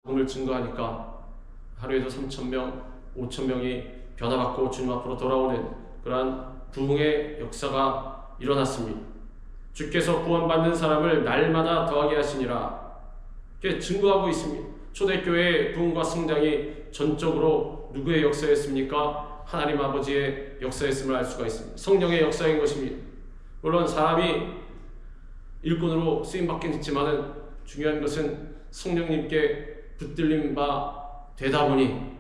복음을 증거하니까 하루에도 3,000명, 5,000명이 변화받고 주님 앞으로 돌아오는 그러한 부흥의 역사가 일어났습니다. 주께서 구원받는 사람을 날마다 더하게 하시니라 이렇게 증거하고 있습니다. 초대교회의 부흥과 성장이 전적으로 누구의 역사였습니까? 하나님 아버지의 역사였음을 알 수가 있습니다. 성령의 역사인 것입니다. 물론 사람이 일꾼으로 쓰임받긴 했지만 중요한 것은 성령님께 붙들림 바 되다 보니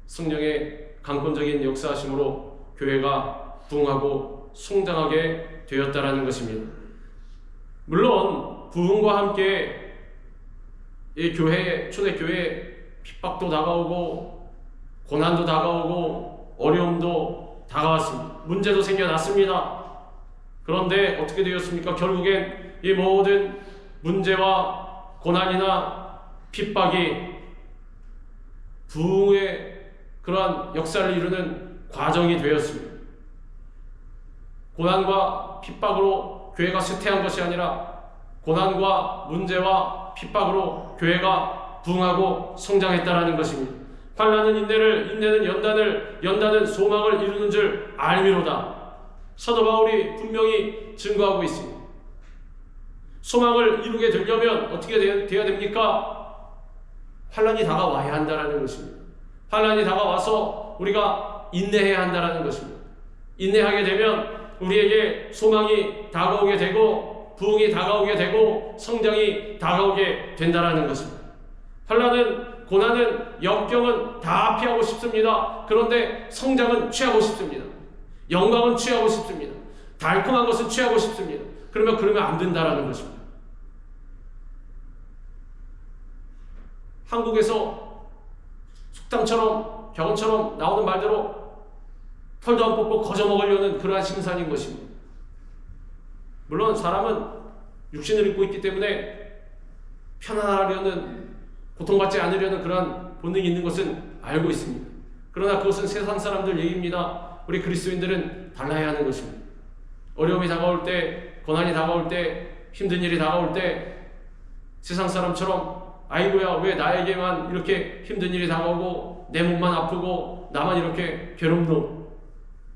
성령의 강권적인 역사하심으로 교회가 부흥하고 성장하게 되었다라는 것입니다. 물론 부흥과 함께 이 교회, 초대교회 핍박도 다가오고 고난도 다가오고 어려움도 다가왔습니다. 문제도 생겨났습니다. 그런데 어떻게 되었습니까? 결국엔 이 모든 문제와 고난이나 핍박이 부흥의 그러한 역사를 이루는 과정이 되었습니다. 고난과 핍박으로 교회가 쇠퇴한 것이 아니라 고난과 문제와 핍박으로 교회가 부흥하고 성장했다라는 것입니다. 환난은 인내를, 인내는 연단을, 연단은 소망을 이루는 줄 알미로다. 사도 바울이 분명히 증거하고 있습니다. 소망을 이루게 되려면 어떻게 되어야 됩니까? 환난이 다가와야 한다는 것입니다. 환난이 다가와서 우리가 인내해야 한다는 것입니다. 인내하게 되면 우리에게 소망이 다가오게 되고 부흥이 다가오게 되고 성장이 다가오게 된다는 것입니다. 환난은, 고난은, 역경은 다 피하고 싶습니다. 그런데 성장은 취하고 싶습니다. 영광은 취하고 싶습니다. 달콤한 것은 취하고 싶습니다. 그러면 안 된다는 것입니다. 한국에서 숙당처럼 격언처럼 나오는 말대로 털도 안 뽑고 거저 먹으려는 그러한 심산인 것입니다. 물론 사람은 육신을 입고 있기 때문에 편안하려는, 고통받지 않으려는 그러한 본능이 있는 것은 알고 있습니다. 그러나 그것은 세상 사람들 얘기입니다. 우리 그리스도인들은 달라야 하는 것입니다. 어려움이 다가올 때, 고난이 다가올 때, 힘든 일이 다가올 때 세상 사람처럼 아이고야 왜 나에게만 이렇게 힘든 일이 다가오고 내 몸만 아프고 나만 이렇게 괴롭노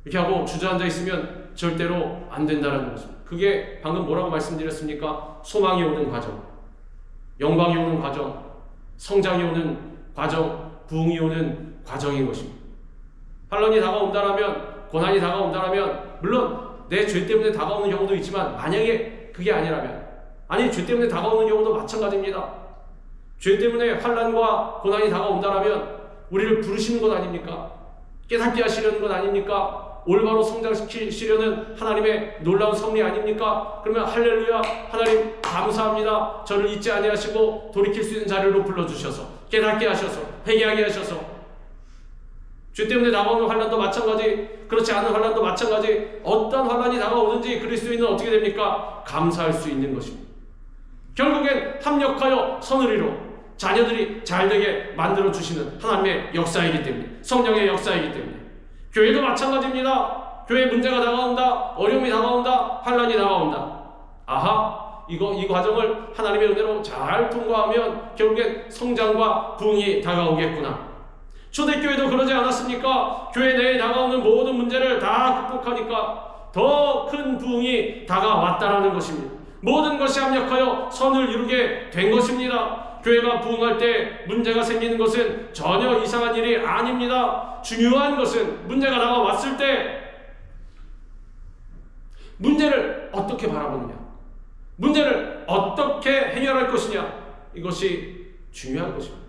이렇게 하고 주저앉아 있으면 절대로 안 된다는 것입니다. 그게 방금 뭐라고 말씀드렸습니까? 소망이 오는 과정, 영광이 오는 과정, 성장이 오는 과정, 부흥이 오는 과정인 것입니다. 환난이 다가온다라면, 고난이 다가온다라면 물론 내 죄 때문에 다가오는 경우도 있지만 만약에 그게 아니라면, 아니 죄 때문에 다가오는 경우도 마찬가지입니다. 죄 때문에 환난과 고난이 다가온다라면 우리를 부르시는 것 아닙니까? 깨닫게 하시려는 것 아닙니까? 올바로 성장시키시려는 하나님의 놀라운 섭리 아닙니까? 그러면 할렐루야, 하나님 감사합니다. 저를 잊지 아니하시고 돌이킬 수 있는 자리로 불러주셔서 깨닫게 하셔서 회개하게 하셔서, 죄 때문에 다가오는 환난도 마찬가지, 그렇지 않은 환난도 마찬가지, 어떤 환난이 다가오든지 그리스도인은 어떻게 됩니까? 감사할 수 있는 것입니다. 결국엔 합력하여 선을 이루어 자녀들이 잘되게 만들어주시는 하나님의 역사이기 때문에, 성령의 역사이기 때문에, 교회도 마찬가지입니다. 교회에 문제가 다가온다, 어려움이 다가온다, 환난이 다가온다. 아하, 이 과정을 하나님의 은혜로 잘 통과하면 결국엔 성장과 부흥이 다가오겠구나. 초대교회도 그러지 않았습니까? 교회 내에 다가오는 모든 문제를 다 극복하니까 더 큰 부흥이 다가왔다라는 것입니다. 모든 것이 합력하여 선을 이루게 된 것입니다. 교회가 부흥할 때 문제가 생기는 것은 전혀 이상한 일이 아닙니다. 중요한 것은 문제가 다가왔을 때 문제를 어떻게 바라보느냐, 문제를 어떻게 해결할 것이냐, 이것이 중요한 것입니다.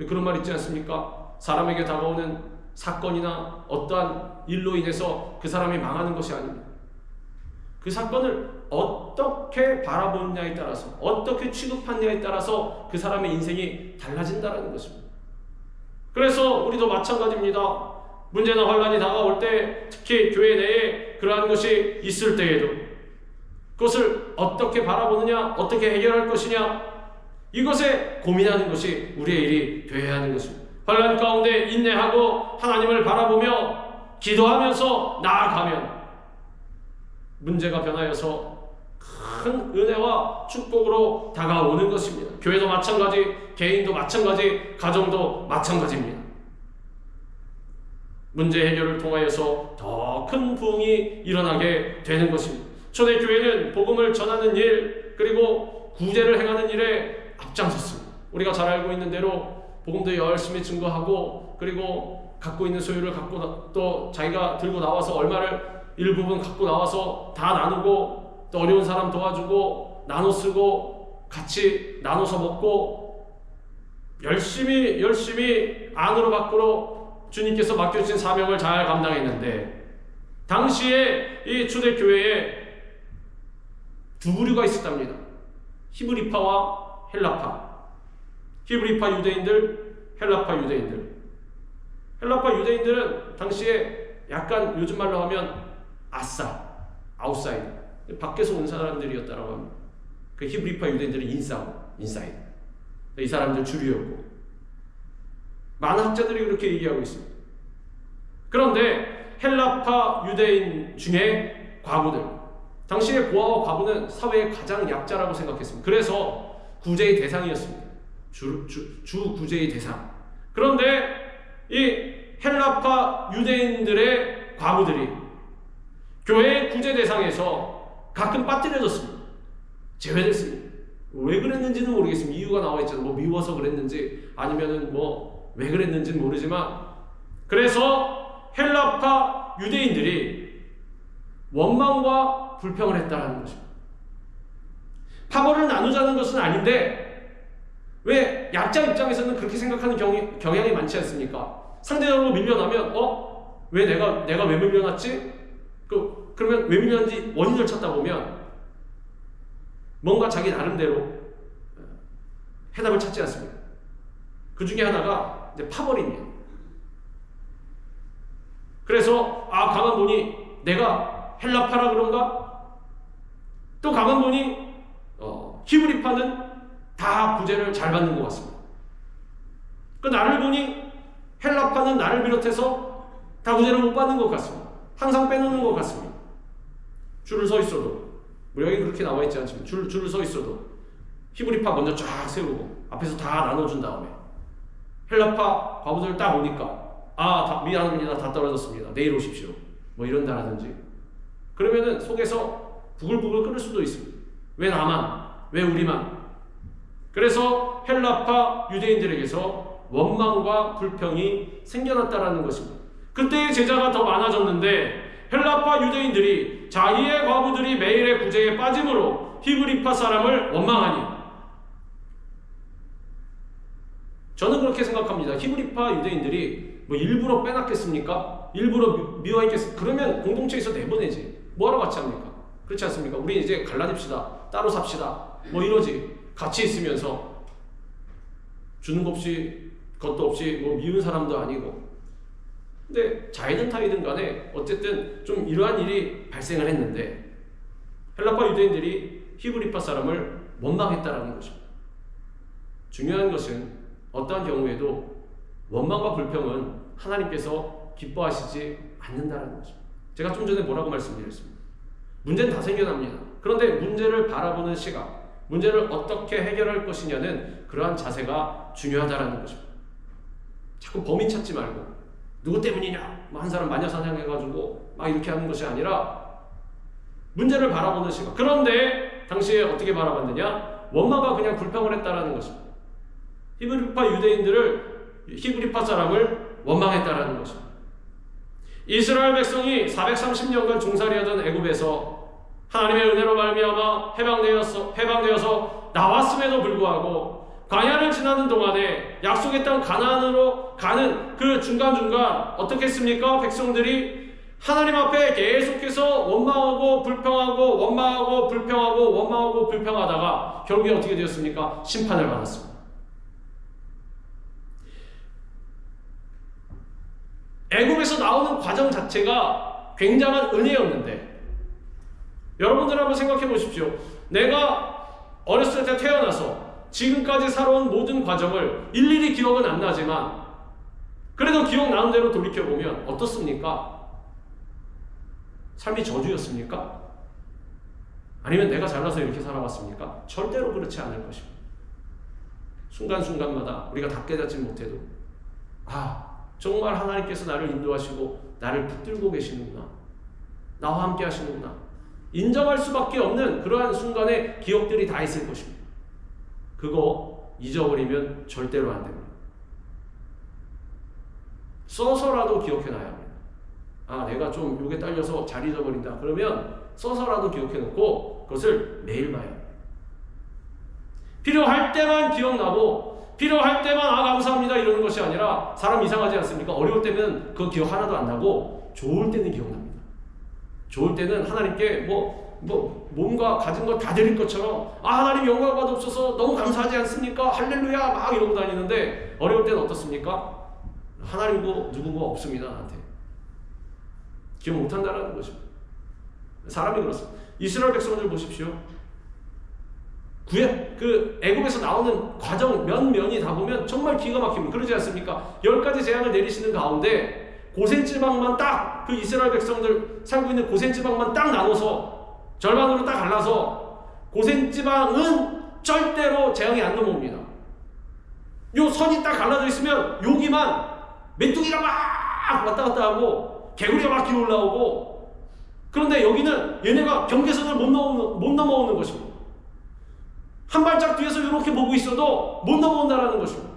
그런 말 있지 않습니까? 사람에게 다가오는 사건이나 어떠한 일로 인해서 그 사람이 망하는 것이 아닙니다. 그 사건을 어떻게 바라보느냐에 따라서, 어떻게 취급하느냐에 따라서 그 사람의 인생이 달라진다는 것입니다. 그래서 우리도 마찬가지입니다. 문제나 환난이 다가올 때, 특히 교회 내에 그러한 것이 있을 때에도 그것을 어떻게 바라보느냐, 어떻게 해결할 것이냐, 이것에 고민하는 것이 우리의 일이 되어야 하는 것입니다. 환난 가운데 인내하고 하나님을 바라보며 기도하면서 나아가면 문제가 변하여서 큰 은혜와 축복으로 다가오는 것입니다. 교회도 마찬가지, 개인도 마찬가지, 가정도 마찬가지입니다. 문제 해결을 통하여서 더 큰 부흥이 일어나게 되는 것입니다. 초대교회는 복음을 전하는 일, 그리고 구제를 행하는 일에 앞장섰습니다. 우리가 잘 알고 있는 대로 복음도 열심히 증거하고, 그리고 갖고 있는 소유를 갖고 또 자기가 들고 나와서 얼마를 일부분 갖고 나와서 다 나누고, 또 어려운 사람 도와주고, 나눠 쓰고, 같이 나눠서 먹고, 열심히 안으로 밖으로 주님께서 맡겨주신 사명을 잘 감당했는데, 당시에 이 초대교회에 두 부류가 있었답니다. 히브리파와 헬라파. 히브리파 유대인들, 헬라파 유대인들. 헬라파 유대인들은 당시에 약간 요즘 말로 하면 아웃사이드, 밖에서 온 사람들이었다라고 합니다. 그 히브리파 유대인들은 인사이드. 이 사람들 주류였고, 많은 학자들이 그렇게 얘기하고 있습니다. 그런데 헬라파 유대인 중에 과부들, 당시의 고아와 과부는 사회의 가장 약자라고 생각했습니다. 그래서 구제의 대상이었습니다. 주 구제의 대상. 그런데 이 헬라파 유대인들의 과부들이 교회의 구제 대상에서 가끔 빠뜨려졌습니다. 제외됐습니다. 왜 그랬는지는 모르겠습니다. 이유가 나와 있잖아요. 뭐 미워서 그랬는지, 아니면은 뭐 왜 그랬는지는 모르지만, 그래서 헬라파 유대인들이 원망과 불평을 했다라는 것입니다. 파벌을 나누자는 것은 아닌데, 왜 약자 입장에서는 그렇게 생각하는 경향이 많지 않습니까? 상대적으로 밀려나면 왜 내가 왜 밀려났지? 그러면 왜 밀려났는지 원인을 찾다 보면 뭔가 자기 나름대로 해답을 찾지 않습니다. 그 중에 하나가 이제 파벌입니다. 그래서 가만 보니 내가 헬라파라 그런가? 또 가만 보니 히브리파는 다 구제를 잘 받는 것 같습니다. 나를 보니 헬라파는 나를 비롯해서 다 구제를 못 받는 것 같습니다. 항상 빼놓는 것 같습니다. 줄을 서 있어도, 여기 그렇게 나와 있지 않지만 줄을 서 있어도 히브리파 먼저 쫙 세우고 앞에서 다 나눠준 다음에 헬라파 과부들 딱 오니까 미안합니다, 다 떨어졌습니다, 내일 오십시오, 뭐 이런다라든지. 그러면은 속에서 부글부글 끓을 수도 있습니다. 왜 나만? 왜 우리만? 그래서 헬라파 유대인들에게서 원망과 불평이 생겨났다라는 것입니다. 그때의 제자가 더 많아졌는데 헬라파 유대인들이 자기의 과부들이 매일의 구제에 빠짐으로 히브리파 사람을 원망하니, 저는 그렇게 생각합니다. 히브리파 유대인들이 뭐 일부러 빼놨겠습니까? 일부러 미워했겠습니까? 그러면 공동체에서 내보내지. 뭐하러 같이 합니까? 그렇지 않습니까? 우리 이제 갈라집시다, 따로 삽시다, 뭐 이러지. 같이 있으면서 주는 것 없이 것도 없이 뭐 미운 사람도 아니고. 근데 자이든 타이든 간에 어쨌든 좀 이러한 일이 발생을 했는데 헬라파 유대인들이 히브리파 사람을 원망했다라는 것입니다. 중요한 것은 어떠한 경우에도 원망과 불평은 하나님께서 기뻐하시지 않는다는 것입니다. 제가 좀 전에 뭐라고 말씀드렸습니다. 문제는 다 생겨납니다. 그런데 문제를 바라보는 시각, 문제를 어떻게 해결할 것이냐는 그러한 자세가 중요하다는 것입니다. 자꾸 범인 찾지 말고 누구 때문이냐, 한 사람 마녀사냥해가지고 막 이렇게 하는 것이 아니라 문제를 바라보는 시각. 그런데 당시에 어떻게 바라봤느냐? 원망과 그냥 불평을 했다라는 것입니다. 히브리파 유대인들을, 히브리파 사람을 원망했다라는 것입니다. 이스라엘 백성이 430년간 종살이하던 애굽에서 하나님의 은혜로 말미암아 해방되어서 나왔음에도 불구하고 광야를 지나는 동안에 약속의 땅 가나안으로 가는 그 중간중간 어떻게 했습니까? 백성들이 하나님 앞에 계속해서 원망하고 불평하다가 결국에 어떻게 되었습니까? 심판을 받았습니다. 애굽에서 나오는 과정 자체가 굉장한 은혜였는데, 여러분들 한번 생각해 보십시오. 내가 어렸을 때 태어나서 지금까지 살아온 모든 과정을 일일이 기억은 안 나지만 그래도 기억나는 대로 돌이켜보면 어떻습니까? 삶이 저주였습니까? 아니면 내가 잘나서 이렇게 살아왔습니까? 절대로 그렇지 않을 것입니다. 순간순간마다 우리가 다 깨닫지 못해도 정말 하나님께서 나를 인도하시고 나를 붙들고 계시는구나, 나와 함께 하시는구나, 인정할 수밖에 없는 그러한 순간의 기억들이 다 있을 것입니다. 그거 잊어버리면 절대로 안 됩니다. 써서라도 기억해놔야 합니다. 내가 좀 요게 딸려서 잘 잊어버린다. 그러면 써서라도 기억해놓고 그것을 매일 봐야 합니다. 필요할 때만 기억나고 필요할 때만 감사합니다 이러는 것이 아니라, 사람 이상하지 않습니까? 어려울 때는 그 기억 하나도 안 나고 좋을 때는 기억납니다. 좋을 때는 하나님께 몸과 가진 것 다 드릴 것처럼 하나님 영광 받옵소서 너무 감사하지 않습니까? 할렐루야 막 이러고 다니는데, 어려울 때는 어떻습니까? 하나님고 누구고 없습니다. 나한테 기억 못한다라는 거죠. 사람이 그렇습니다. 이스라엘 백성들 보십시오. 애굽에서 나오는 과정 면면이 다 보면 정말 기가 막힙니다. 그러지 않습니까? 10가지 재앙을 내리시는 가운데 고센지방만 딱, 그 이스라엘 백성들 살고 있는 고센지방만 딱 나눠서 절반으로 딱 갈라서, 고센지방은 절대로 재앙이 안 넘어옵니다. 요 선이 딱 갈라져 있으면 여기만 메뚜기가 막 왔다 갔다 하고 개구리가 막 기어 올라오고, 그런데 여기는 얘네가 경계선을 못 넘어오는 것입니다. 한 발짝 뒤에서 이렇게 보고 있어도 못 넘어온다라는 것입니다.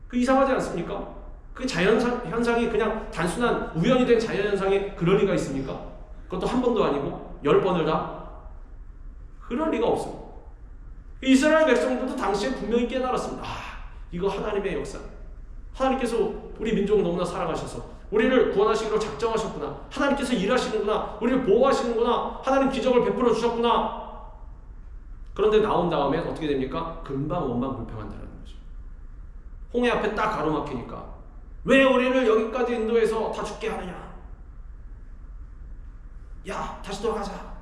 그 이상하지 않습니까? 그 자연현상이 그냥 단순한 우연이 된 자연현상이 그럴 리가 있습니까? 그것도 한 번도 아니고 10번을 다? 그럴 리가 없습니다. 이스라엘 백성들도 당시에 분명히 깨달았습니다. 이거 하나님의 역사, 하나님께서 우리 민족을 너무나 사랑하셔서 우리를 구원하시기로 작정하셨구나, 하나님께서 일하시는구나, 우리를 보호하시는구나, 하나님 기적을 베풀어 주셨구나. 그런데 나온 다음에 어떻게 됩니까? 금방 원망불평한다는 거죠. 홍해 앞에 딱 가로막히니까 왜 우리를 여기까지 인도해서 다 죽게 하느냐, 야 다시 돌아가자.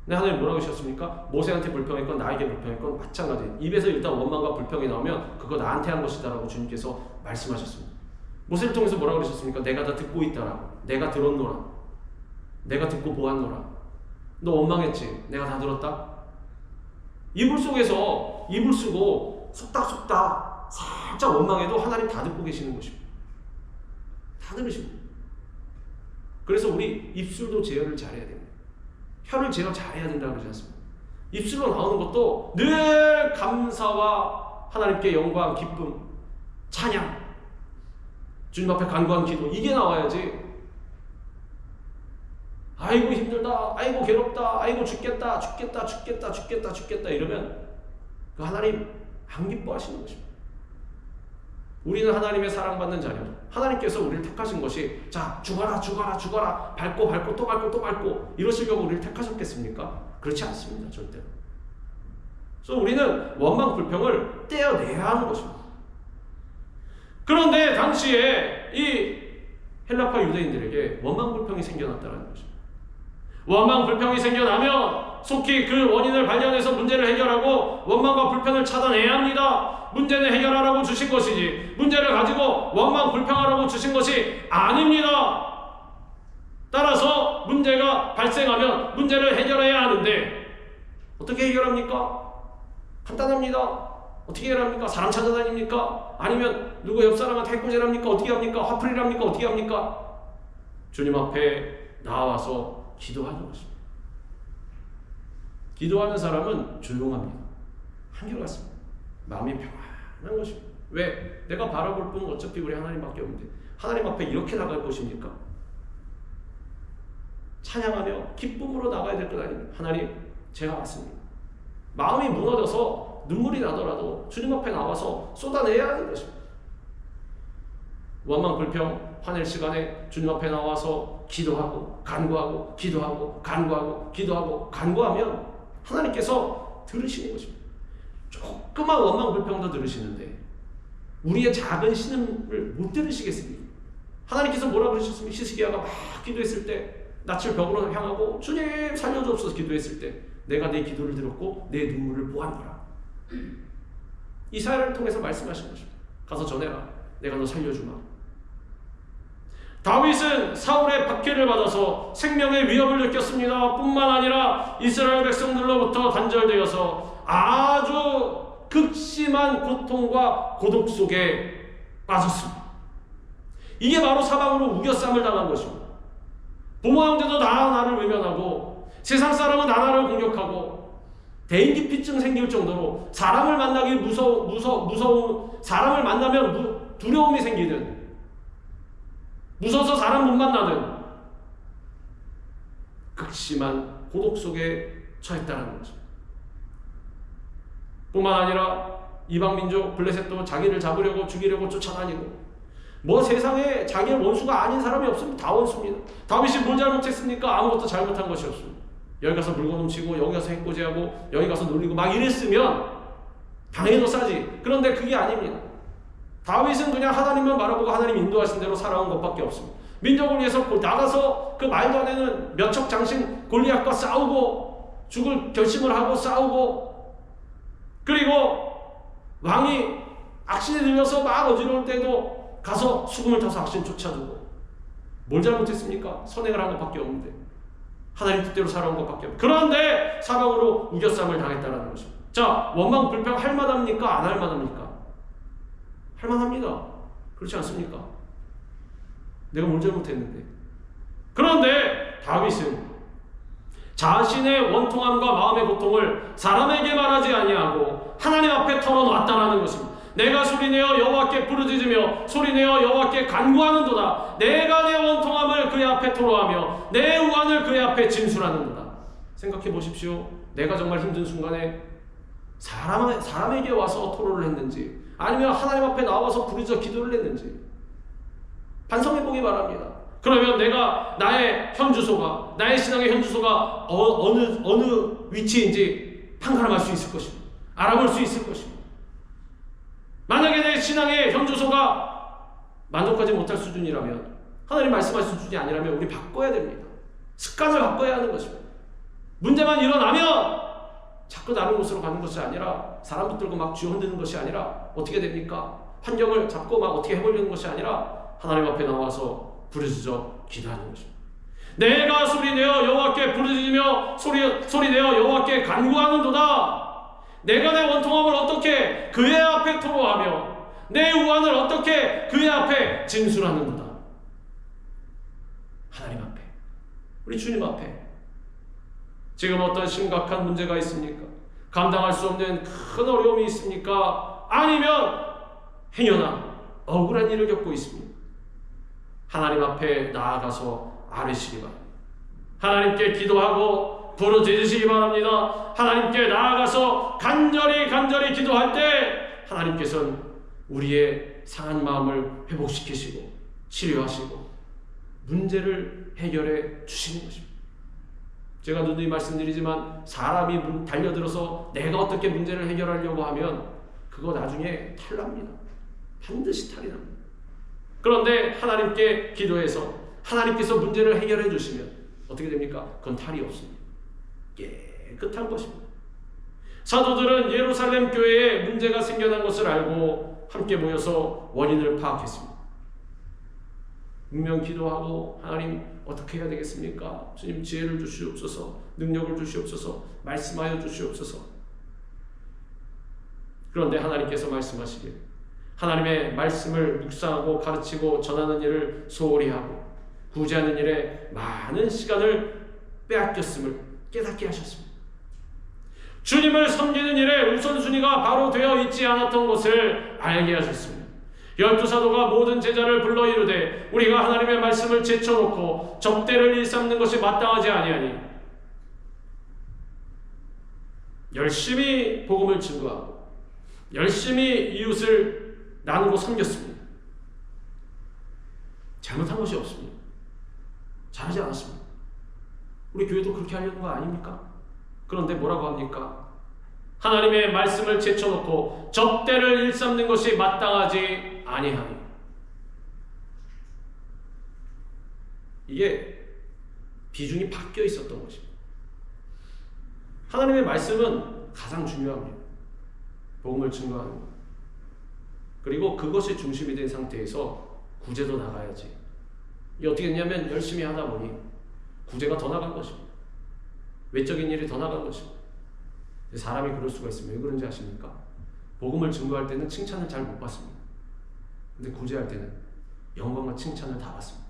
근데 하나님 뭐라고 하셨습니까? 모세한테 불평했건 나에게 불평했건 마찬가지. 입에서 일단 원망과 불평이 나오면 그거 나한테 한 것이다 라고 주님께서 말씀하셨습니다. 모세를 통해서 뭐라고 그러셨습니까? 내가 다 듣고 있다라고. 내가 들었노라. 내가 듣고 보았노라. 너 원망했지? 내가 다 들었다? 이불 속에서 이불 쓰고 속닥속닥 살짝 원망해도 하나님 다 듣고 계시는 것입니다. 다 들으십니다. 그래서 우리 입술도 제어를 잘해야 됩니다. 혀를 제어 잘해야 된다고 그러지 않습니까? 입술로 나오는 것도 늘 감사와 하나님께 영광, 기쁨, 찬양, 주님 앞에 간구한 기도, 이게 나와야지. 아이고 힘들다, 아이고 괴롭다, 아이고 죽겠다 이러면 그 하나님 안 기뻐하시는 것입니다. 우리는 하나님의 사랑받는 자녀, 하나님께서 우리를 택하신 것이 자 죽어라 밟고 또 밟고 이러시려고 우리를 택하셨겠습니까? 그렇지 않습니다. 절대로. 그래서 우리는 원망 불평을 떼어내야 하는 것입니다. 그런데 당시에 이 헬라파 유대인들에게 원망 불평이 생겨났다는 것입니다. 원망 불평이 생겨나면 속히 그 원인을 발견해서 문제를 해결하고 원망과 불평을 차단해야 합니다. 문제는 해결하라고 주신 것이지 문제를 가지고 원망 불평하라고 주신 것이 아닙니다. 따라서 문제가 발생하면 문제를 해결해야 하는데 어떻게 해결합니까? 간단합니다. 어떻게 해결합니까? 사람 찾아다닙니까? 아니면 누구 옆 사람한테 해코지합니까? 어떻게 합니까? 화풀이를 합니까? 어떻게 합니까? 주님 앞에 나와서 기도하는 것입니다. 기도하는 사람은 조용합니다. 한결같습니다. 마음이 평안한 것입니다. 왜? 내가 바라볼 분은 어차피 우리 하나님밖에 없는데 하나님 앞에 이렇게 나갈 것입니까? 찬양하며 기쁨으로 나가야 될 것 아닙니까? 하나님, 제가 왔습니다. 마음이 무너져서 눈물이 나더라도 주님 앞에 나와서 쏟아내야 하는 것입니다. 원망 불평 화낼 시간에 주님 앞에 나와서 기도하고 간구하고 기도하고 간구하고 기도하고 간구하면 하나님께서 들으시는 것입니다. 조그만 원망 불평도 들으시는데 우리의 작은 신음을 못 들으시겠습니까? 하나님께서 뭐라고 그러셨습니까? 히스기야가 막 기도했을 때 낯을 벽으로 향하고 주님 살려주옵소서 기도했을 때 내가 내 기도를 들었고 내 눈물을 보았노라. 이사야를 통해서 말씀하신 것입니다. 가서 전해라. 내가 너 살려주마. 다윗은 사울의 박해를 받아서 생명의 위협을 느꼈습니다. 뿐만 아니라 이스라엘 백성들로부터 단절되어서 아주 극심한 고통과 고독 속에 빠졌습니다. 이게 바로 사방으로 우겨쌈을 당한 것입니다. 부모 형제도 다 나를 외면하고 세상 사람은 나를 공격하고 대인기피증 생길 정도로 사람을 만나기 무서운 사람을 만나면 두려움이 생기는, 무서워서 사람 못 만나는 극심한 고독 속에 처했다는 거죠. 뿐만 아니라 이방민족 블레셋도 자기를 잡으려고 죽이려고 쫓아다니고, 뭐 세상에 자기의 원수가 아닌 사람이 없습니다. 다 원수입니다. 다윗이 뭘 잘못했습니까? 아무것도 잘못한 것이 없습니다. 여기 가서 물건 훔치고 여기 가서 해코지하고 여기 가서 놀리고 막 이랬으면 당해도 싸지. 그런데 그게 아닙니다. 다윗은 그냥 하나님만 바라보고 하나님 인도하신 대로 살아온 것밖에 없습니다. 민족을 위해서 나가서 그 말도 안 되는 몇 척 장신 골리앗과 싸우고 죽을 결심을 하고 싸우고, 그리고 왕이 악신에 들려서 막 어지러울 때도 가서 수금을 타서 악신 쫓아주고, 뭘 잘못했습니까? 선행을 한 것밖에 없는데, 하나님 뜻대로 살아온 것밖에 없는데, 그런데 사방으로 우겨쌈을 당했다는 것입니다. 자, 원망 불평 할 만합니까? 안 할 만합니까? 할 만합니다. 그렇지 않습니까? 내가 뭘 잘못했는데. 그런데 다윗은 자신의 원통함과 마음의 고통을 사람에게 말하지 아니하고 하나님 앞에 털어놨다는 것입니다. 내가 소리내어 여호와께 부르짖으며 소리내어 여호와께 간구하는도다. 내가 내 원통함을 그의 앞에 토로하며 내 우환을 그의 앞에 진술하는도다. 생각해 보십시오. 내가 정말 힘든 순간에 사람에게 와서 토로를 했는지, 아니면 하나님 앞에 나와서 부르짖어 기도를 했는지 반성해 보기 바랍니다. 그러면 내가 나의 현주소가, 나의 신앙의 현주소가 어느 위치인지 판가름할 수 있을 것입니다. 알아볼 수 있을 것입니다. 만약에 내 신앙의 현주소가 만족하지 못할 수준이라면, 하나님 말씀하신 수준이 아니라면 우리 바꿔야 됩니다. 습관을 바꿔야 하는 것입니다. 문제만 일어나면 자꾸 다른 곳으로 가는 것이 아니라, 사람 붙들고 막 쥐어 흔드는 것이 아니라 어떻게 됩니까? 환경을 잡고 막 어떻게 해보려는 것이 아니라 하나님 앞에 나와서 부르짖어 기도하는 것입니다. 내가 소리내어 여호와께 부르짖으며 소리내어 여호와께 간구하는도다. 내가 내 원통함을 어떻게 그의 앞에 토로하며 내 우환을 어떻게 그의 앞에 진술하는도다. 하나님 앞에, 우리 주님 앞에. 지금 어떤 심각한 문제가 있습니까? 감당할 수 없는 큰 어려움이 있습니까? 아니면 행여나 억울한 일을 겪고 있습니다. 하나님 앞에 나아가서 아뢰시기 바랍니다. 하나님께 기도하고 부르짖으시기 바랍니다. 하나님께 나아가서 간절히 기도할 때 하나님께서는 우리의 상한 마음을 회복시키시고 치료하시고 문제를 해결해 주시는 것입니다. 제가 누누이 말씀드리지만 사람이 달려들어서 내가 어떻게 문제를 해결하려고 하면 그거 나중에 탈납니다. 반드시 탈이 납니다. 그런데 하나님께 기도해서 하나님께서 문제를 해결해 주시면 어떻게 됩니까? 그건 탈이 없습니다. 깨끗한 것입니다. 사도들은 예루살렘 교회에 문제가 생겨난 것을 알고 함께 모여서 원인을 파악했습니다. 분명 기도하고 하나님 어떻게 해야 되겠습니까? 주님 지혜를 주시옵소서, 능력을 주시옵소서, 말씀하여 주시옵소서. 그런데 하나님께서 말씀하시길, 하나님의 말씀을 묵상하고 가르치고 전하는 일을 소홀히 하고 구제하는 일에 많은 시간을 빼앗겼음을 깨닫게 하셨습니다. 주님을 섬기는 일에 우선순위가 바로 되어 있지 않았던 것을 알게 하셨습니다. 12사도가 모든 제자를 불러 이르되 우리가 하나님의 말씀을 제쳐놓고 접대를 일삼는 것이 마땅하지 아니하니 열심히 복음을 증거하고 열심히 이웃을 나누고 섬겼습니다. 잘못한 것이 없습니다. 잘하지 않았습니다. 우리 교회도 그렇게 하려는 거 아닙니까? 그런데 뭐라고 합니까? 하나님의 말씀을 제쳐놓고 접대를 일삼는 것이 마땅하지 아니하니. 이게 비중이 바뀌어 있었던 것입니다. 하나님의 말씀은 가장 중요합니다. 복음을 증거하는 것. 그리고 그것이 중심이 된 상태에서 구제도 나가야지. 이게 어떻게 됐냐면 열심히 하다 보니 구제가 더 나간 것입니다. 외적인 일이 더 나간 것입니다. 사람이 그럴 수가 있습니다. 왜 그런지 아십니까? 복음을 증거할 때는 칭찬을 잘 못 받습니다. 근데 구제할 때는 영광과 칭찬을 다 받습니다.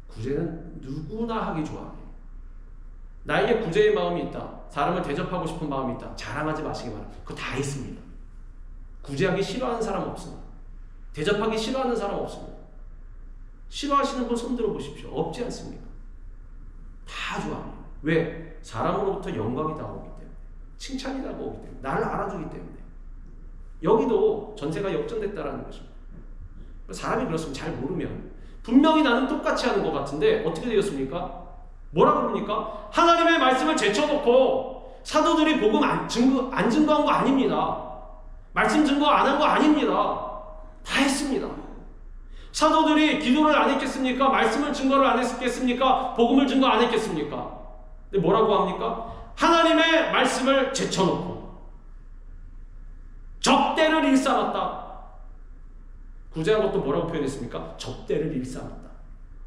구제는 누구나 하기 좋아해요. 나에게 구제의 마음이 있다. 사람을 대접하고 싶은 마음이 있다. 자랑하지 마시기 바랍니다. 그거 다 있습니다. 구제하기 싫어하는 사람 없습니다. 대접하기 싫어하는 사람 없습니다. 싫어하시는 분 손들어 보십시오. 없지 않습니까? 다 좋아합니다. 왜? 사람으로부터 영광이 다가오기 때문에, 칭찬이 다가오기 때문에, 나를 알아주기 때문에. 여기도 전세가 역전됐다라는 것입니다. 사람이 그렇습니다. 잘 모르면 분명히 나는 똑같이 하는 것 같은데 어떻게 되었습니까? 뭐라 그럽니까? 하나님의 말씀을 제쳐놓고 사도들이 복음 안 증거한 거 아닙니다. 말씀 증거 안 한 거 아닙니다. 다 했습니다. 사도들이 기도를 안 했겠습니까? 말씀을 증거를 안 했겠습니까? 복음을 증거 안 했겠습니까? 근데 뭐라고 합니까? 하나님의 말씀을 제쳐놓고 접대를 일삼았다. 구제한 것도 뭐라고 표현했습니까? 접대를 일삼았다.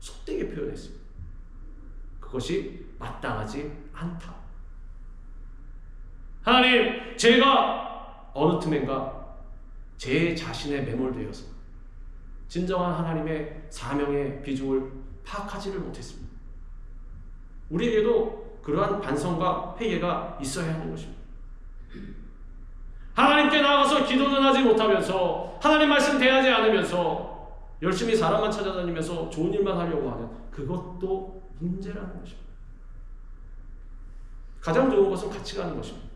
속되게 표현했습니다. 그것이 마땅하지 않다. 하나님, 제가 어느 틈엔가 제 자신에 매몰되어서 진정한 하나님의 사명의 비중을 파악하지를 못했습니다. 우리에게도 그러한 반성과 회개가 있어야 하는 것입니다. 하나님께 나아가서 기도는 하지 못하면서 하나님 말씀 대하지 않으면서 열심히 사람만 찾아다니면서 좋은 일만 하려고 하는 그것도 문제라는 것입니다. 가장 좋은 것은 같이 가는 것입니다.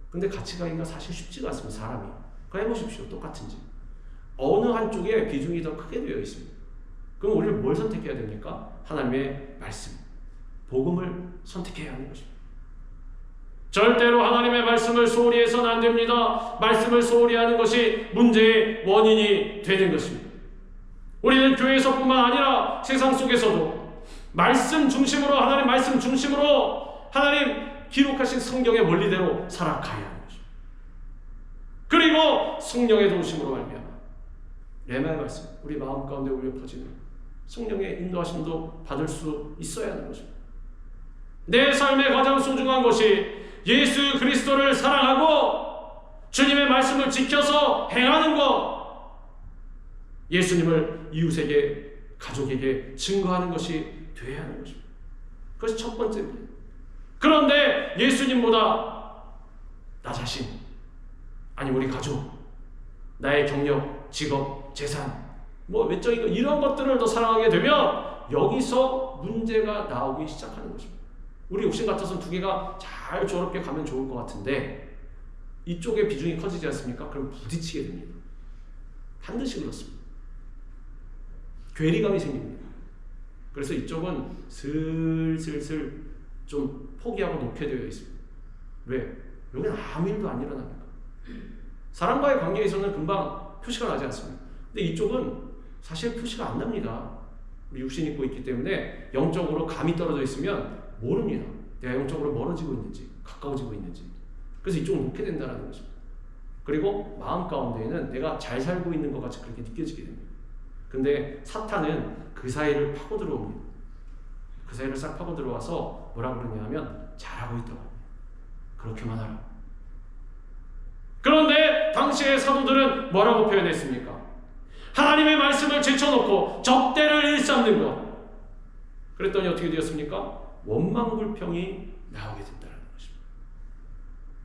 근데 같이 가기가 사실 쉽지가 않습니다. 사람이. 그거 해보십시오. 똑같은지. 어느 한쪽에 비중이 더 크게 되어 있습니다. 그럼 우리는 뭘 선택해야 됩니까? 하나님의 말씀, 복음을 선택해야 하는 것입니다. 절대로 하나님의 말씀을 소홀히 해서는 안 됩니다. 말씀을 소홀히 하는 것이 문제의 원인이 되는 것입니다. 우리는 교회에서뿐만 아니라 세상 속에서도 말씀 중심으로, 하나님 말씀 중심으로 하나님 기록하신 성경의 원리대로 살아가야 하는 것입니다. 그리고 성령의 도우심으로 말미암아 레마의 말씀, 우리 마음 가운데 울려 퍼지는 성령의 인도하심도 받을 수 있어야 하는 것입니다. 내 삶의 가장 소중한 것이 예수 그리스도를 사랑하고 주님의 말씀을 지켜서 행하는 것, 예수님을 이웃에게, 가족에게 증거하는 것이 되어야 하는 것입니다. 그것이 첫 번째입니다. 그런데 예수님보다 나 자신, 아니 우리 가족, 나의 경력, 직업, 재산, 외적인 것, 이런 것들을 더 사랑하게 되면 여기서 문제가 나오기 시작하는 것입니다. 우리 욕심 같아서는 두 개가 잘 조롭게 가면 좋을 것 같은데 이쪽에 비중이 커지지 않습니까? 그럼 부딪히게 됩니다. 반드시 그렇습니다. 괴리감이 생깁니다. 그래서 이쪽은 슬슬 좀 포기하고 놓게 되어 있습니다. 왜? 여기는 아무 일도 안 일어나니까. 사람과의 관계에서는 금방 표시가 나지 않습니다. 근데 이쪽은 사실 표시가 안 납니다. 우리 육신 입고 있기 때문에 영적으로 감이 떨어져 있으면 모릅니다. 내가 영적으로 멀어지고 있는지 가까워지고 있는지. 그래서 이쪽을 놓게 된다는 것입니다. 그리고 마음 가운데에는 내가 잘 살고 있는 것 같이 그렇게 느껴지게 됩니다. 근데 사탄은 그 사이를 파고 들어옵니다. 그 사이를 싹 파고 들어와서 뭐라 그러냐 하면 잘하고 있다고 합니다. 그렇게만 하라. 그런데 당시의 사도들은 뭐라고 표현했습니까? 하나님의 말씀을 제쳐놓고 접대를 일삼는 것. 그랬더니 어떻게 되었습니까? 원망불평이 나오게 된다는 것입니다.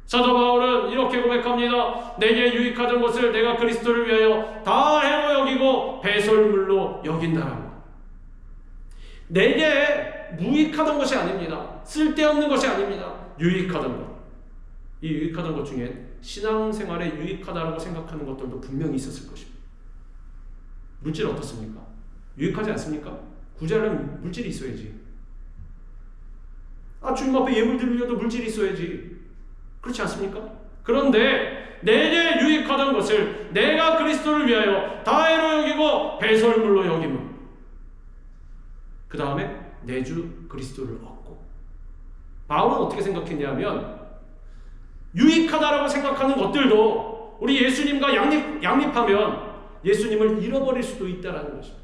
사도 바울은 이렇게 고백합니다. 내게 유익하던 것을 내가 그리스도를 위하여 다 해로 여기고 배설물로 여긴다라고. 내게 무익하던 것이 아닙니다. 쓸데없는 것이 아닙니다. 유익하던 것. 이 유익하던 것 중에 신앙생활에 유익하다라고 생각하는 것들도 분명히 있었을 것입니다. 물질 어떻습니까? 유익하지 않습니까? 구제하려면 물질이 있어야지. 주님 앞에 예물 드리려도 물질이 있어야지. 그렇지 않습니까? 그런데 내게 유익하던 것을 내가 그리스도를 위하여 다해로 여기고 배설물로 여김은, 그 다음에 내 주 그리스도를 얻고. 바울은 어떻게 생각했냐면 유익하다라고 생각하는 것들도 우리 예수님과 양립하면 예수님을 잃어버릴 수도 있다는 것입니다.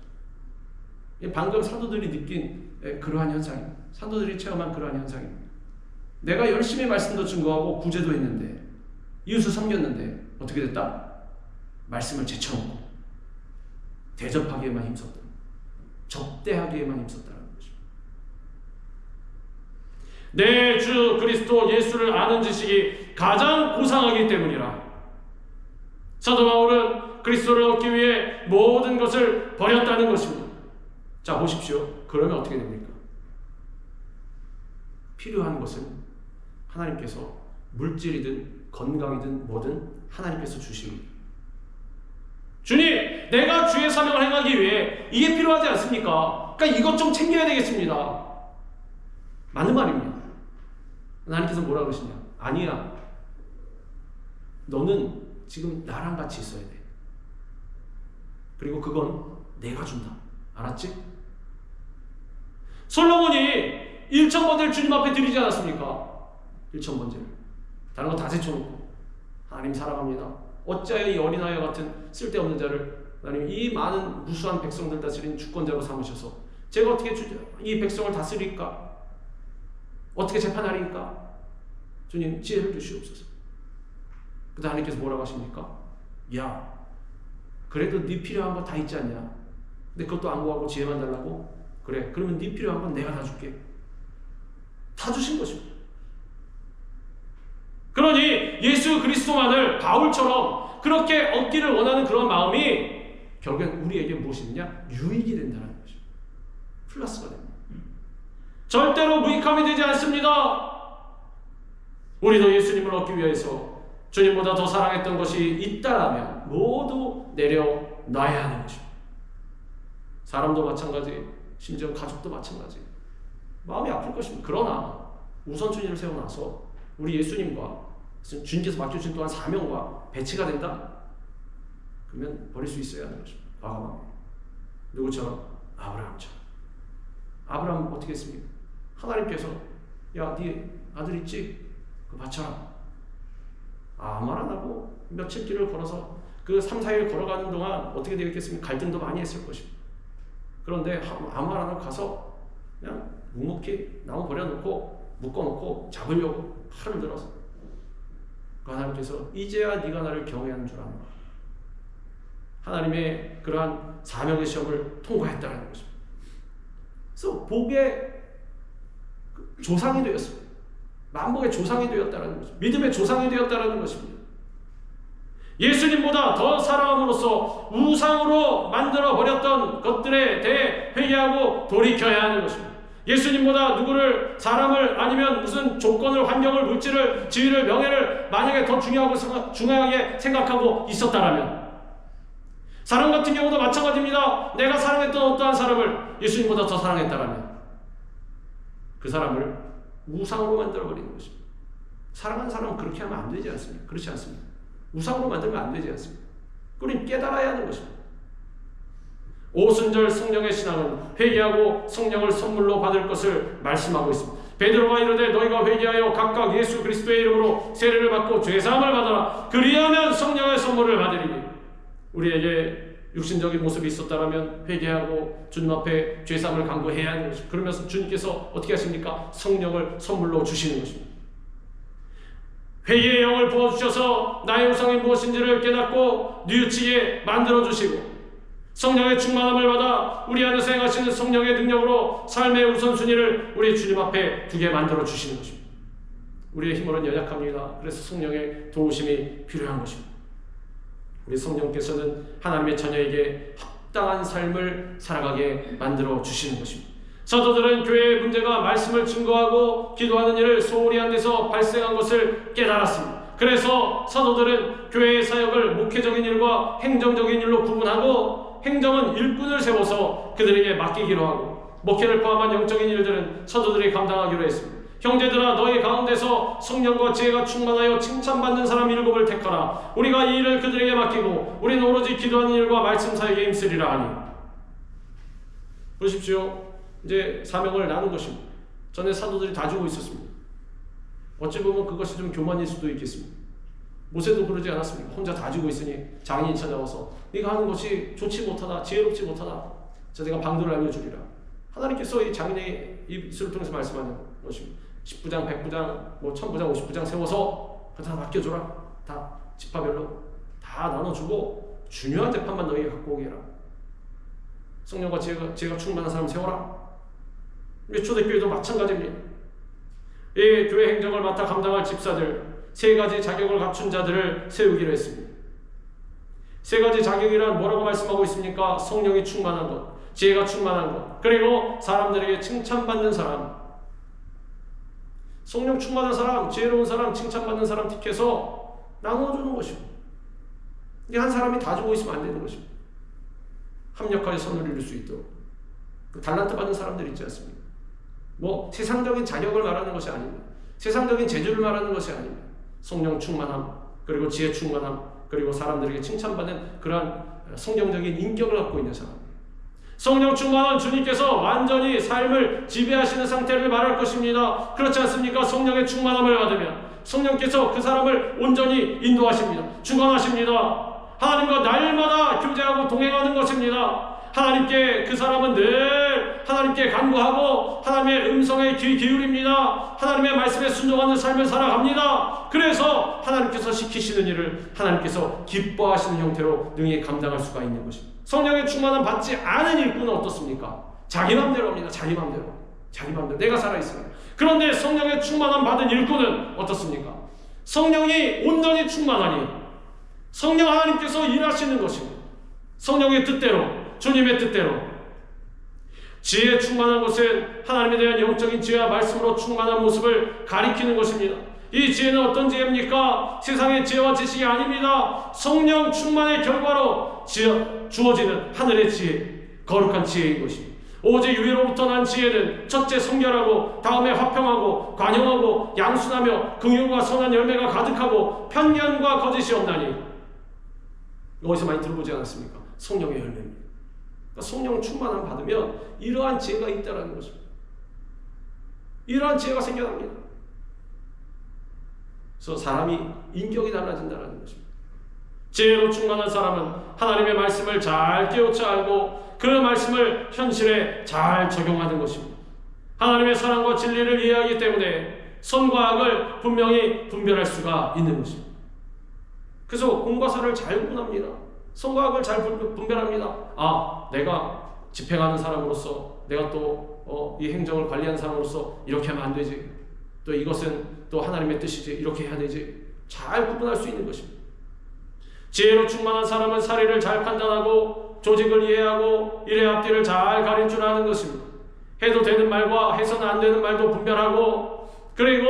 방금 사도들이 느낀 그러한 현상입니다. 사도들이 체험한 그러한 현상입니다. 내가 열심히 말씀도 증거하고 구제도 했는데, 이웃을 섬겼는데 어떻게 됐다? 말씀을 제쳐놓고 대접하기에만 힘썼다. 접대하기에만 힘썼다는 것입니다. 내 주 그리스도 예수를 아는 지식이 가장 고상하기 때문이라. 사도 바울은 그리스도를 얻기 위해 모든 것을 버렸다는 것입니다. 자, 보십시오. 그러면 어떻게 됩니까? 필요한 것은 하나님께서 물질이든 건강이든 뭐든 하나님께서 주십니다. 주님, 내가 주의 사명을 행하기 위해 이게 필요하지 않습니까? 그러니까 이것 좀 챙겨야 되겠습니다. 맞는 말입니다. 하나님께서 뭐라 그러시냐? 아니야. 너는 지금 나랑 같이 있어야 돼. 그리고 그건 내가 준다. 알았지? 솔로몬이 1,000번째를 주님 앞에 드리지 않았습니까? 1,000번째를. 다른 거 다 제쳐놓고 하나님 사랑합니다. 어찌하여 이 어린아이와 같은 쓸데없는 자를 하나님 이 많은 무수한 백성들 다스린 주권자로 삼으셔서 제가 어떻게 이 백성을 다스릴까? 어떻게 재판하리까? 주님 지혜를 주시옵소서. 그때 하나님께서 뭐라고 하십니까? 야, 그래도 네 필요한 거 다 있지 않냐? 근데 그것도 안 구하고 지혜만 달라고? 그래, 그러면 네 필요한 건 내가 다 줄게. 다 주신 것입니다. 그러니 예수 그리스도만을 바울처럼 그렇게 얻기를 원하는 그런 마음이 결국엔 우리에게 무엇이냐? 유익이 된다는 것입니다. 플러스가 됩니다. 절대로 무익함이 되지 않습니다. 우리도 예수님을 얻기 위해서 주님보다 더 사랑했던 것이 있다라면 모두 내려놔야 하는 것입니다. 사람도 마찬가지, 심지어 가족도 마찬가지. 마음이 아플 것입니다. 그러나 우선순위를 세워놔서 우리 예수님과 주님께서 맡겨주신 또한 사명과 배치가 된다? 그러면 버릴 수 있어야 하는 것입니다. 과감하게. 누구처럼? 아브라함처럼. 아브라함은 어떻게 했습니까? 하나님께서 야, 네 아들 있지? 그거 바쳐라. 아무 말 안 하고 며칠 길을 걸어서 그 3, 4일 걸어가는 동안 어떻게 되겠습니까? 갈등도 많이 했을 것입니다. 그런데 아무 말 안 하고 가서 그냥 묵묵히 나무 버려놓고 묶어놓고 잡으려고 팔을 들어서 그 하나님께서 이제야 네가 나를 경외하는 줄 아노라. 하나님의 그러한 사명의 시험을 통과했다는 것입니다. 그래서 복의 조상이 되었습니다. 만복의 조상이 되었다는 것입니다. 믿음의 조상이 되었다는 것입니다. 예수님보다 더 사랑함으로써 우상으로 만들어버렸던 것들에 대해 회개하고 돌이켜야 하는 것입니다. 예수님보다 누구를, 사람을, 아니면 무슨 조건을, 환경을, 물질을, 지위를, 명예를 만약에 더 중요하게 생각하고 있었다라면, 사람 같은 경우도 마찬가지입니다. 내가 사랑했던 어떠한 사람을 예수님보다 더 사랑했다라면 그 사람을 우상으로 만들어버리는 것입니다. 사랑하는 사람은 그렇게 하면 안 되지 않습니까? 그렇지 않습니다. 우상으로 만들면 안 되지 않습니까? 그걸 깨달아야 하는 것입니다. 오순절 성령의 신앙은 회개하고 성령을 선물로 받을 것을 말씀하고 있습니다. 베드로가 이르되 너희가 회개하여 각각 예수 그리스도의 이름으로 세례를 받고 죄사함을 받아라. 그리하면 성령의 선물을 받으리니. 우리에게 육신적인 모습이 있었다면 회개하고 주님 앞에 죄사함을 간구해야 하는 것입니다. 그러면서 주님께서 어떻게 하십니까? 성령을 선물로 주시는 것입니다. 회개의 영을 부어주셔서 나의 우상이 무엇인지를 깨닫고 뉘우치게 만들어주시고 성령의 충만함을 받아 우리 안에서 행하시는 성령의 능력으로 삶의 우선순위를 우리 주님 앞에 두게 만들어주시는 것입니다. 우리의 힘으로는 연약합니다. 그래서 성령의 도우심이 필요한 것입니다. 우리 성령께서는 하나님의 자녀에게 합당한 삶을 살아가게 만들어주시는 것입니다. 사도들은 교회의 문제가 말씀을 증거하고 기도하는 일을 소홀히 한 데서 발생한 것을 깨달았습니다. 그래서 사도들은 교회의 사역을 목회적인 일과 행정적인 일로 구분하고 행정은 일꾼을 세워서 그들에게 맡기기로 하고 목회를 포함한 영적인 일들은 사도들이 감당하기로 했습니다. 형제들아 너희 가운데서 성령과 지혜가 충만하여 칭찬받는 사람 7을 택하라. 우리가 이 일을 그들에게 맡기고 우리는 오로지 기도하는 일과 말씀 사역에 힘쓰리라 하니. 보십시오. 이제 사명을 나눈 것입니다. 전에 사도들이 다 주고 있었습니다. 어찌 보면 그것이 좀 교만일 수도 있겠습니다. 모세도 그러지 않았습니까? 혼자 다 주고 있으니 장인이 찾아와서 네가 하는 것이 좋지 못하다, 지혜롭지 못하다. 내가 방도를 알려주리라. 하나님께서 이 장인의 입술을 통해서 말씀하는 것입니다. 10부장, 100부장, 1000부장, 50부장 세워서 다 맡겨줘라. 다 지파별로 다 나눠주고 중요한 재판만 너희가 갖고 오게 해라. 성령과 지혜가 충만한 사람 세워라. 초대교회도 마찬가지입니다. 이 교회 행정을 맡아 감당할 집사들 3가지 자격을 갖춘 자들을 세우기로 했습니다. 3가지 자격이란 뭐라고 말씀하고 있습니까? 성령이 충만한 것, 지혜가 충만한 것, 그리고 사람들에게 칭찬받는 사람. 성령 충만한 사람, 지혜로운 사람, 칭찬받는 사람 택해서 나눠주는 것입니다. 이게 한 사람이 다 주고 있으면 안 되는 것입니다. 합력하여 선을 이룰 수 있도록. 달란트 받는 사람들 있지 않습니까? 세상적인 자격을 말하는 것이 아닙니다. 세상적인 재주를 말하는 것이 아닙니다. 성령 충만함, 그리고 지혜 충만함, 그리고 사람들에게 칭찬받는 그러한 성경적인 인격을 갖고 있는 사람. 성령 충만한 주님께서 완전히 삶을 지배하시는 상태를 말할 것입니다. 그렇지 않습니까? 성령의 충만함을 받으면 성령께서 그 사람을 온전히 인도하십니다. 주관하십니다. 하나님과 날마다 교제하고 동행하는 것입니다. 하나님께 그 사람은 늘 하나님께 간구하고 하나님의 음성에 귀 기울입니다. 하나님의 말씀에 순종하는 삶을 살아갑니다. 그래서 하나님께서 시키시는 일을 하나님께서 기뻐하시는 형태로 능히 감당할 수가 있는 것입니다. 성령의 충만함 받지 않은 일꾼은 어떻습니까? 자기 맘대로 합니다. 자기 맘대로 내가 살아있습니다. 그런데 성령의 충만함 받은 일꾼은 어떻습니까? 성령이 온전히 충만하니 성령 하나님께서 일하시는 것입니다. 성령의 뜻대로, 주님의 뜻대로. 지혜에 충만한 것은 하나님에 대한 영적인 지혜와 말씀으로 충만한 모습을 가리키는 것입니다. 이 지혜는 어떤 지혜입니까? 세상의 지혜와 지식이 아닙니다. 성령 충만의 결과로 주어지는 하늘의 지혜, 거룩한 지혜인 것입니다. 오직 위로부터 난 지혜는 첫째 성결하고 다음에 화평하고 관용하고 양순하며 긍휼과 선한 열매가 가득하고 편견과 거짓이 없나니. 어디서 많이 들어보지 않았습니까? 성령의 열매입니다. 그러니까 성령 충만함 받으면 이러한 지혜가 있다는 것입니다. 이러한 지혜가 생겨납니다. 그래서 사람이 인격이 달라진다는 것입니다. 지혜로 충만한 사람은 하나님의 말씀을 잘 깨우쳐 알고 그 말씀을 현실에 잘 적용하는 것입니다. 하나님의 사랑과 진리를 이해하기 때문에 선과 악을 분명히 분별할 수가 있는 것입니다. 그래서 공과 사를 잘 구분합니다. 선과 악을 잘 분별합니다. 내가 집행하는 사람으로서, 내가 또 이 행정을 관리하는 사람으로서 이렇게 하면 안 되지. 또 이것은 또 하나님의 뜻이지. 이렇게 해야 되지. 잘 구분할 수 있는 것입니다. 지혜로 충만한 사람은 사리를 잘 판단하고 조직을 이해하고 일의 앞뒤를 잘 가릴 줄 아는 것입니다. 해도 되는 말과 해서는 안 되는 말도 분별하고, 그리고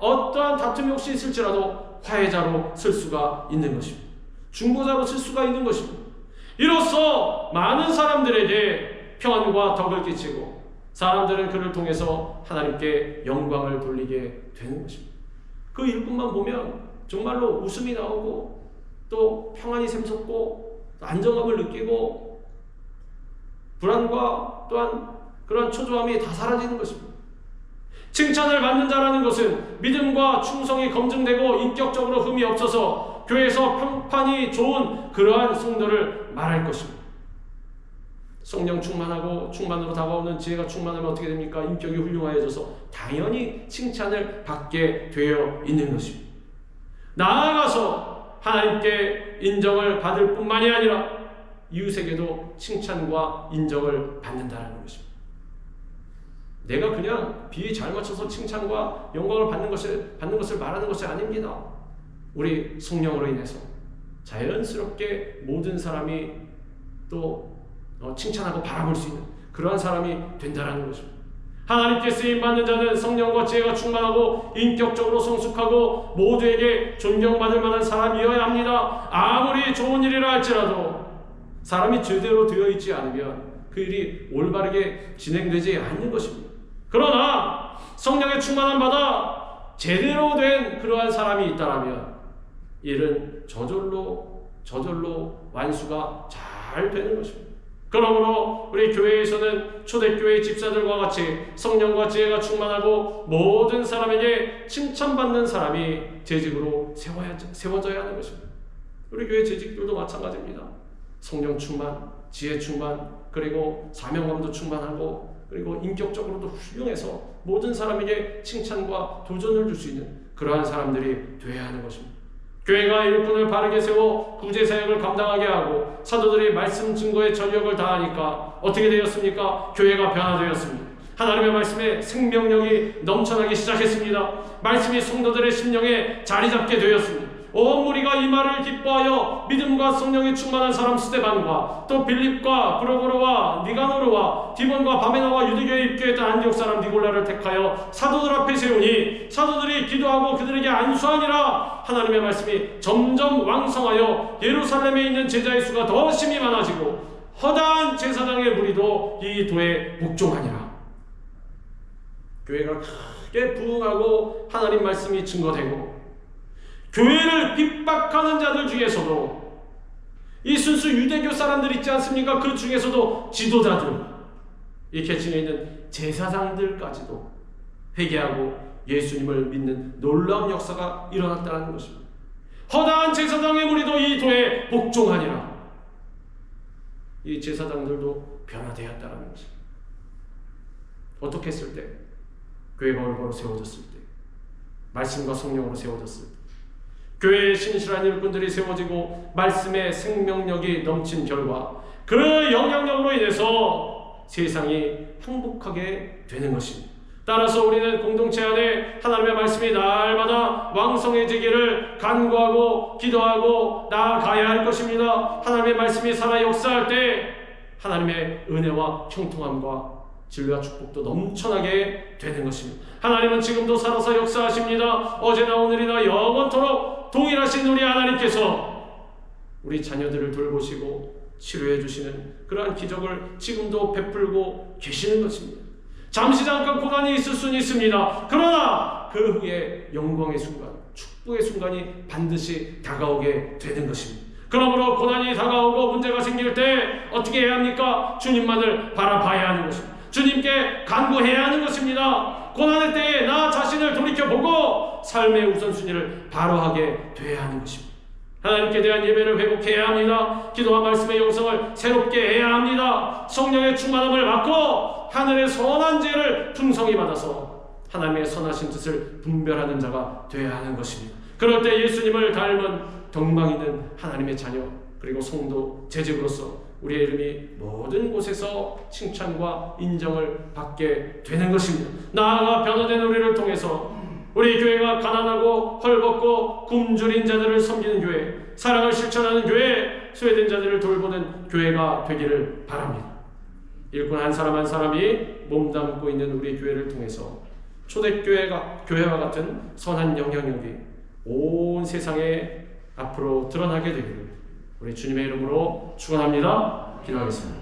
어떠한 다툼이 혹시 있을지라도 화해자로 쓸 수가 있는 것입니다. 중보자로 쓸 수가 있는 것입니다. 이로써 많은 사람들에게 평안과 덕을 끼치고 사람들은 그를 통해서 하나님께 영광을 돌리게 되는 것입니다. 그 일꾼만 보면 정말로 웃음이 나오고 또 평안이 샘솟고 안정감을 느끼고 불안과 또한 그런 초조함이 다 사라지는 것입니다. 칭찬을 받는 자라는 것은 믿음과 충성이 검증되고 인격적으로 흠이 없어서 교회에서 평판이 좋은 그러한 성도를 말할 것입니다. 성령 충만하고 충만으로 다가오는 지혜가 충만하면 어떻게 됩니까? 인격이 훌륭해져서 당연히 칭찬을 받게 되어 있는 것입니다. 나아가서 하나님께 인정을 받을 뿐만이 아니라 이웃에게도 칭찬과 인정을 받는다는 것입니다. 내가 그냥 비위 잘 맞춰서 칭찬과 영광을 받는 것을 말하는 것이 아닙니다. 우리 성령으로 인해서 자연스럽게 모든 사람이 또 칭찬하고 바라볼 수 있는 그러한 사람이 된다는 것입니다. 하나님께 쓰임받는 자는 성령과 지혜가 충만하고 인격적으로 성숙하고 모두에게 존경받을 만한 사람이어야 합니다. 아무리 좋은 일이라 할지라도 사람이 제대로 되어 있지 않으면 그 일이 올바르게 진행되지 않는 것입니다. 그러나 성령의 충만함 받아 제대로 된 그러한 사람이 있다면 일은 저절로 완수가 잘 되는 것입니다. 그러므로 우리 교회에서는 초대교회 집사들과 같이 성령과 지혜가 충만하고 모든 사람에게 칭찬받는 사람이 재직으로 세워져야 하는 것입니다. 우리 교회 재직들도 마찬가지입니다. 성령 충만, 지혜 충만, 그리고 사명감도 충만하고, 그리고 인격적으로도 훌륭해서 모든 사람에게 칭찬과 도전을 줄 수 있는 그러한 사람들이 되어야 하는 것입니다. 교회가 일꾼을 바르게 세워 구제 사역을 감당하게 하고 사도들이 말씀 증거에 전력을 다하니까 어떻게 되었습니까? 교회가 변화되었습니다. 하나님의 말씀에 생명력이 넘쳐나기 시작했습니다. 말씀이 성도들의 심령에 자리 잡게 되었습니다. 온 무리가 이 말을 기뻐하여 믿음과 성령이 충만한 사람 스데반과 또 빌립과 브로고르와 니가노르와 디몬과 바메나와 유대교에 입교했던 안디옥 사람 니골라를 택하여 사도들 앞에 세우니 사도들이 기도하고 그들에게 안수하니라. 하나님의 말씀이 점점 왕성하여 예루살렘에 있는 제자의 수가 더 심히 많아지고 허다한 제사장의 무리도 이 도에 복종하니라. 교회가 크게 부흥하고 하나님 말씀이 증거되고 교회를 핍박하는 자들 중에서도 이 순수 유대교 사람들 있지 않습니까? 그 중에서도 지도자들, 이 계층에 있는 제사장들까지도 회개하고 예수님을 믿는 놀라운 역사가 일어났다는 것입니다. 허다한 제사장의 무리도 이 도에 복종하니라. 이 제사장들도 변화되었다는 것입니다. 어떻게 했을 때? 교회가 올바로 세워졌을 때, 말씀과 성령으로 세워졌을 때, 교회의 신실한 일꾼들이 세워지고 말씀의 생명력이 넘친 결과 그 영향력으로 인해서 세상이 행복하게 되는 것입니다. 따라서 우리는 공동체 안에 하나님의 말씀이 날마다 왕성해지기를 간구하고 기도하고 나아가야 할 것입니다. 하나님의 말씀이 살아 역사할 때 하나님의 은혜와 형통함과 진리와 축복도 넘쳐나게 되는 것입니다. 하나님은 지금도 살아서 역사하십니다. 어제나 오늘이나 영원토록 동일하신 우리 하나님께서 우리 자녀들을 돌보시고 치료해 주시는 그러한 기적을 지금도 베풀고 계시는 것입니다. 잠시 잠깐 고난이 있을 수는 있습니다. 그러나 그 후에 영광의 순간, 축복의 순간이 반드시 다가오게 되는 것입니다. 그러므로 고난이 다가오고 문제가 생길 때 어떻게 해야 합니까? 주님만을 바라봐야 하는 것입니다. 주님께 간구해야 하는 것입니다. 고난의 때에 나 자신을 돌이켜보고 삶의 우선순위를 바로 하게 돼야 하는 것입니다. 하나님께 대한 예배를 회복해야 합니다. 기도와 말씀의 영성을 새롭게 해야 합니다. 성령의 충만함을 받고 하늘의 선한 지혜를 풍성히 받아서 하나님의 선하신 뜻을 분별하는 자가 되어야 하는 것입니다. 그럴 때 예수님을 닮은 덕망 있는 하나님의 자녀 그리고 성도 재직으로서 우리의 이름이 모든 곳에서 칭찬과 인정을 받게 되는 것입니다. 나아가 변화된 우리를 통해서 우리 교회가 가난하고 헐벗고 굶주린 자들을 섬기는 교회, 사랑을 실천하는 교회, 소외된 자들을 돌보는 교회가 되기를 바랍니다. 일꾼 한 사람 한 사람이 몸담고 있는 우리 교회를 통해서 초대교회와 같은 선한 영향력이 온 세상에 앞으로 드러나게 되기를 우리 주님의 이름으로 축원합니다. 기도하겠습니다.